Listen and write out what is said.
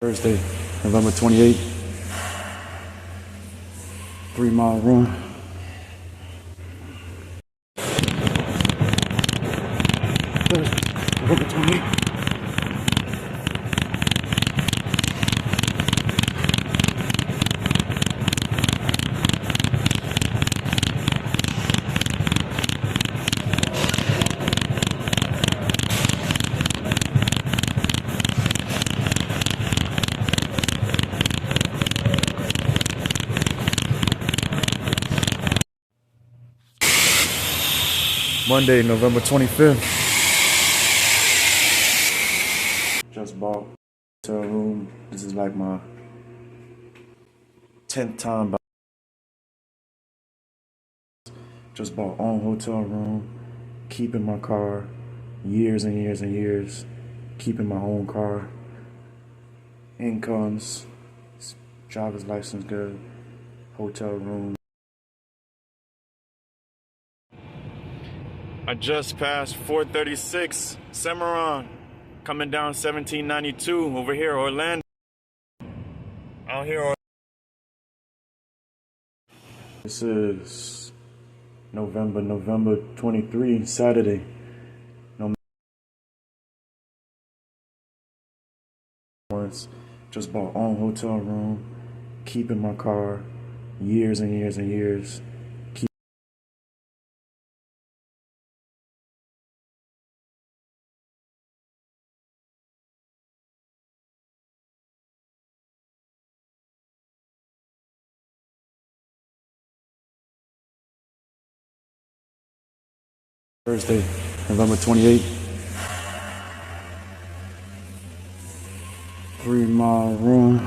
Thursday, November 28th, 3 Mile Room. Thursday, November 28th. Monday, November 25th. Just bought a hotel room. This is like my 10th time. Just bought own hotel room. Keeping my car. Years and years and years. Keeping my own car. Incomes. Driver's license good. Hotel room. I just passed 436 Cimarron, coming down 1792 over here, Orlando. Out here. This is November 23, Saturday. Just bought own hotel room, keeping my car, years and years and years. Thursday, November 28th, 3 Mile Room.